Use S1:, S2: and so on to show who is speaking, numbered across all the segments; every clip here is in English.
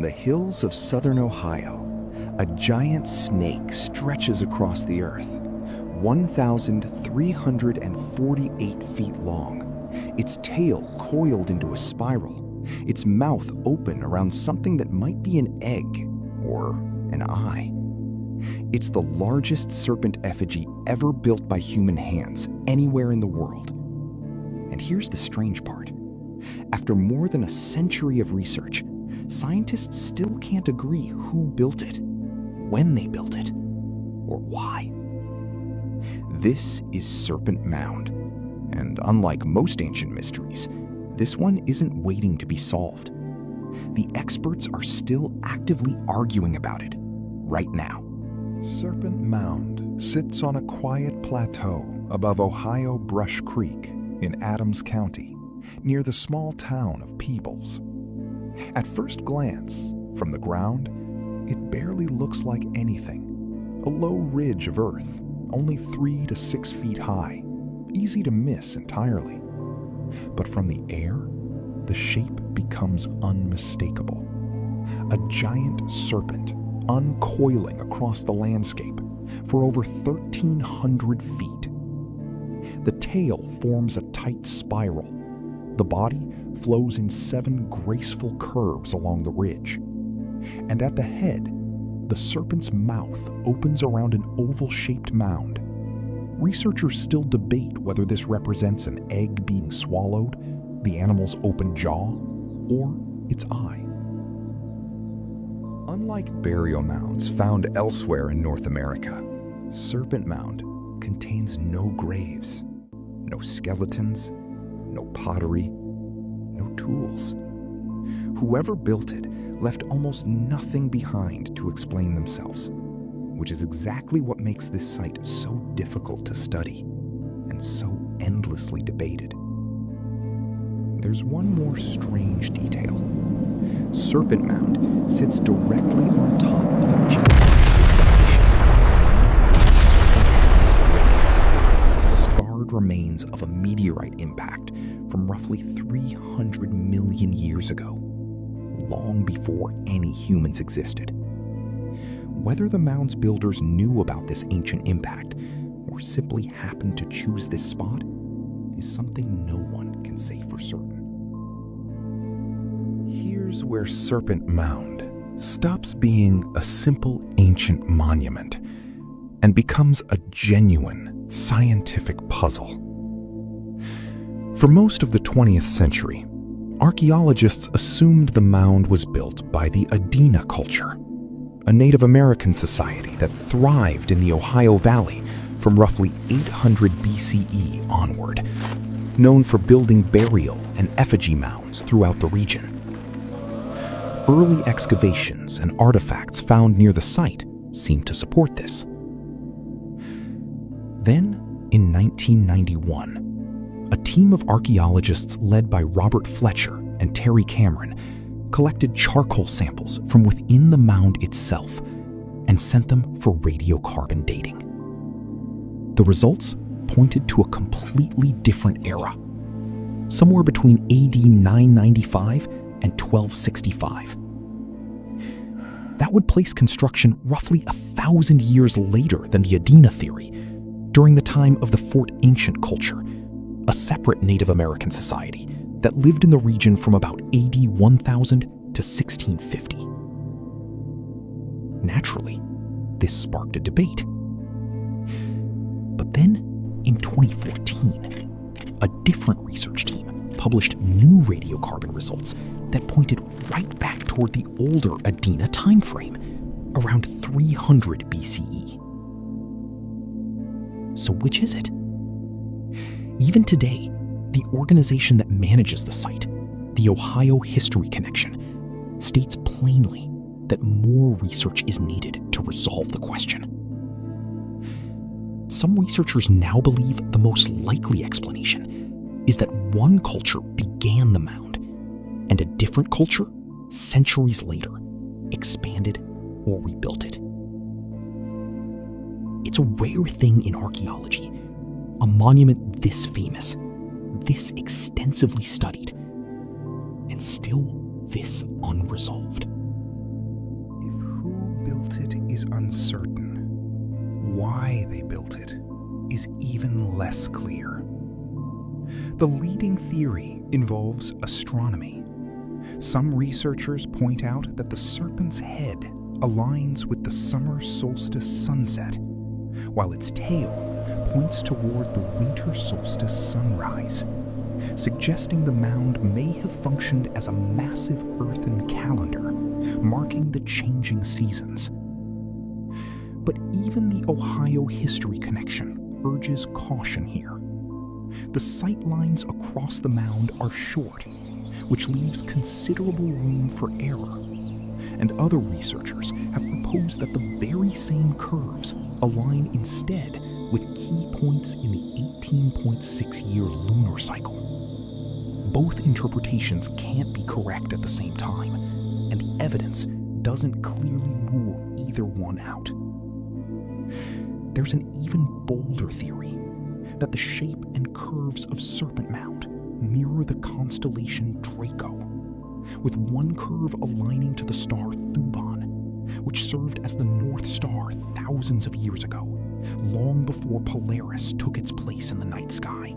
S1: the hills of southern Ohio, a giant snake stretches across the earth, 1,348 feet long, its tail coiled into a spiral, its mouth open around something that might be an egg or an eye. It's the largest serpent effigy ever built by human hands anywhere in the world. And here's the strange part. After more than a century of research, scientists still can't agree who built it, when they built it, or why. This is Serpent Mound, and unlike most ancient mysteries, this one isn't waiting to be solved. The experts are still actively arguing about it right now.
S2: Serpent Mound sits on a quiet plateau above Ohio Brush Creek in Adams County, near the small town of Peebles. At first glance, from the ground, it barely looks like anything. A low ridge of earth, only 3 to 6 feet high, easy to miss entirely. But from the air, the shape becomes unmistakable. A giant serpent uncoiling across the landscape for over 1,300 feet. The tail forms a tight spiral. The body flows in 7 graceful curves along the ridge. And at the head, the serpent's mouth opens around an oval-shaped mound. Researchers still debate whether this represents an egg being swallowed, the animal's open jaw, or its eye. Unlike burial mounds found elsewhere in North America, Serpent Mound contains no graves, no skeletons, no pottery, no tools. Whoever built it left almost nothing behind to explain themselves, which is exactly what makes this site so difficult to study and so endlessly debated. There's one more strange detail. Serpent Mound sits directly on top of a geological formation, the scarred remains of a meteorite impact from roughly 300 million years ago, long before any humans existed. Whether the mound's builders knew about this ancient impact or simply happened to choose this spot is something no one can say for certain. Here's where Serpent Mound stops being a simple ancient monument and becomes a genuine scientific puzzle. For most of the 20th century, archaeologists assumed the mound was built by the Adena culture, a Native American society that thrived in the Ohio Valley from roughly 800 BCE onward, known for building burial and effigy mounds throughout the region. Early excavations and artifacts found near the site seem to support this. Then, in 1991, a team of archaeologists led by Robert Fletcher and Terry Cameron collected charcoal samples from within the mound itself and sent them for radiocarbon dating. The results pointed to a completely different era, somewhere between AD 995 and 1265. That would place construction roughly 1,000 years later than the Adena theory, during the time of the Fort Ancient culture, a separate Native American society that lived in the region from about AD 1000 to 1650. Naturally, this sparked a debate. But then, in 2014, a different research team published new radiocarbon results that pointed right back toward the older Adena timeframe, around 300 BCE. So which is it? Even today, the organization that manages the site, the Ohio History Connection, states plainly that more research is needed to resolve the question. Some researchers now believe the most likely explanation is that one culture began the mound, and a different culture, centuries later, expanded or rebuilt it. It's a rare thing in archaeology, a monument this famous, this extensively studied, and still this unresolved. built it is uncertain. Why they built it is even less clear. The leading theory involves astronomy. Some researchers point out that the serpent's head aligns with the summer solstice sunset, while its tail points toward the winter solstice sunrise, suggesting the mound may have functioned as a massive earthen calendar, marking the changing seasons. But even the Ohio history connection urges caution here. The sight lines across the mound are short, which leaves considerable room for error. And other researchers have proposed that the very same curves align instead with key points in the 18.6-year lunar cycle. Both interpretations can't be correct at the same time, and the evidence doesn't clearly rule either one out. There's an even bolder theory that the shape and curves of Serpent Mound mirror the constellation Draco, with one curve aligning to the star Thuban, which served as the North Star thousands of years ago, long before Polaris took its place in the night sky.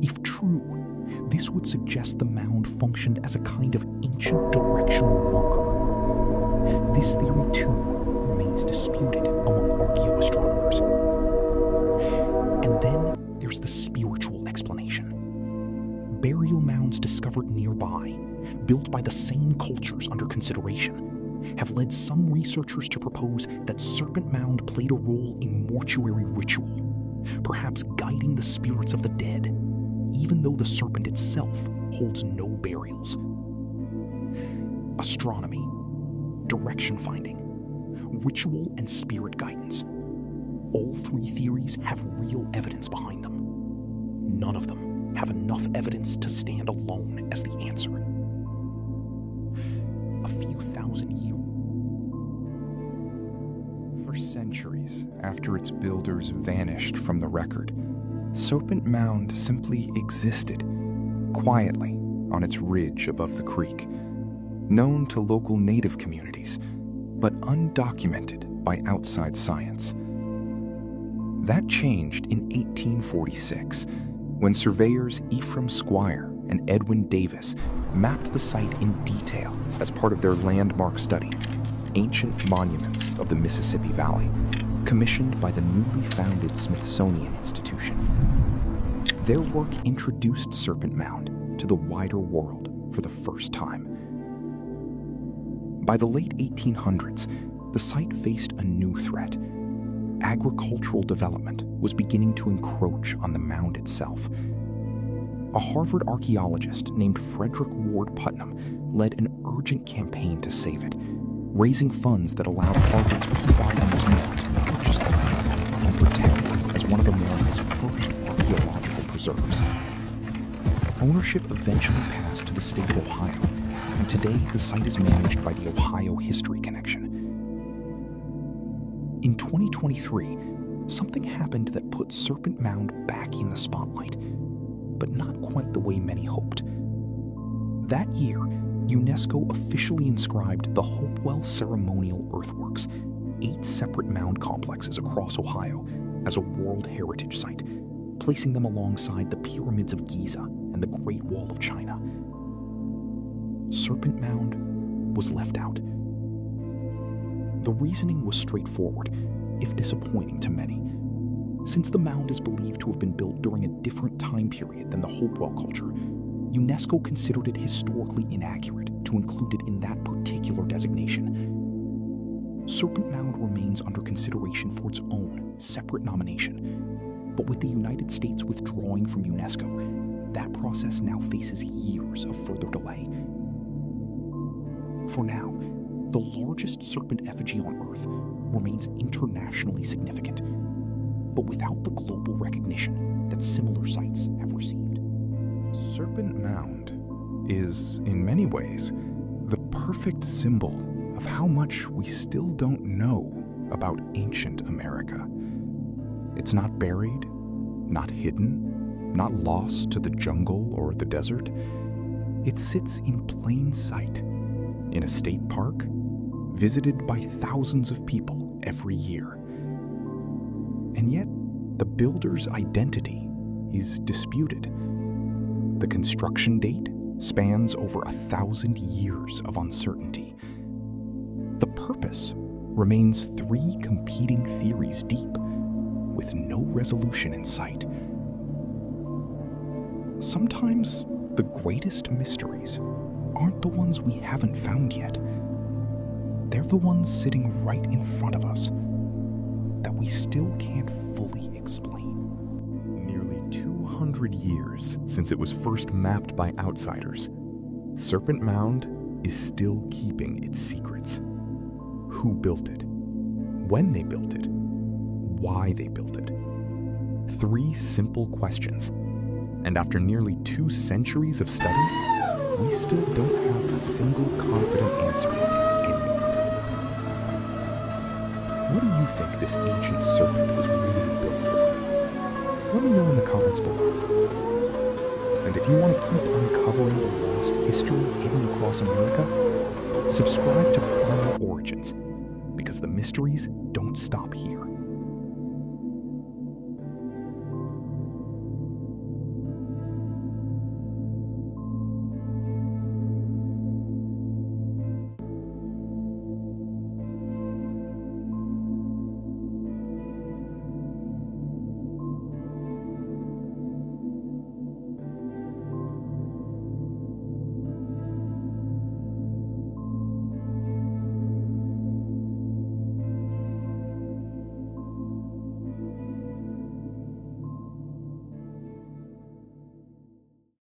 S2: If true, this would suggest the mound functioned as a kind of ancient directional marker. This theory, too, remains disputed among archaeoastronomers. And then there's the spiritual explanation. Burial mounds discovered nearby, built by the same cultures under consideration, have led some researchers to propose that Serpent Mound played a role in mortuary ritual, perhaps guiding the spirits of the dead, even though the serpent itself holds no burials. Astronomy, direction finding, ritual and spirit guidance. All three theories have real evidence behind them. None of them have enough evidence to stand alone as the answer. A few thousand years.
S1: For centuries after its builders vanished from the record, Serpent Mound simply existed, quietly on its ridge above the creek, known to local native communities, but undocumented by outside science. That changed in 1846, when surveyors Ephraim Squire and Edwin Davis mapped the site in detail as part of their landmark study, Ancient Monuments of the Mississippi Valley, commissioned by the newly founded Smithsonian Institution. Their work introduced Serpent Mound to the wider world for the first time. By the late 1800s, the site faced a new threat. Agricultural development was beginning to encroach on the mound itself. A Harvard archaeologist named Frederick Ward Putnam led an urgent campaign to save it, raising funds that allowed Harvard's Peabody Museum to purchase the land and protect it as one of America's first archaeological preserves. Ownership eventually passed to the state of Ohio, and today the site is managed by the Ohio History Connection. In 2023, something happened that put Serpent Mound back in the spotlight, but not quite the way many hoped. That year, UNESCO officially inscribed the Hopewell Ceremonial Earthworks, 8 separate mound complexes across Ohio, as a World Heritage Site, placing them alongside the Pyramids of Giza and the Great Wall of China. Serpent Mound was left out. The reasoning was straightforward, if disappointing to many. Since the mound is believed to have been built during a different time period than the Hopewell culture, UNESCO considered it historically inaccurate to include it in that particular designation. Serpent Mound remains under consideration for its own separate nomination, but with the United States withdrawing from UNESCO, that process now faces years of further delay. For now, the largest serpent effigy on Earth remains internationally significant, but without the global recognition that similar sites have received.
S2: Serpent Mound is, in many ways, the perfect symbol of how much we still don't know about ancient America. It's not buried, not hidden, not lost to the jungle or the desert. It sits in plain sight, in a state park,
S1: visited by thousands of people every year. And yet, the builder's identity is disputed. The construction date spans over 1,000 years of uncertainty. The purpose remains 3 competing theories deep, with no resolution in sight. Sometimes the greatest mysteries aren't the ones we haven't found yet. They're the ones sitting right in front of us that we still can't fully explain.
S2: Nearly 200 years since it was first mapped by outsiders, Serpent Mound is still keeping its secrets. Who built it? When they built it? Why they built it? 3 simple questions. And after nearly 2 centuries of study, we still don't have a single confident answer to any of it. What do you think this ancient serpent was really built for? Let me know in the comments below. And if you want to keep uncovering the lost history hidden across America, subscribe to Primal Origins, because the mysteries don't stop here.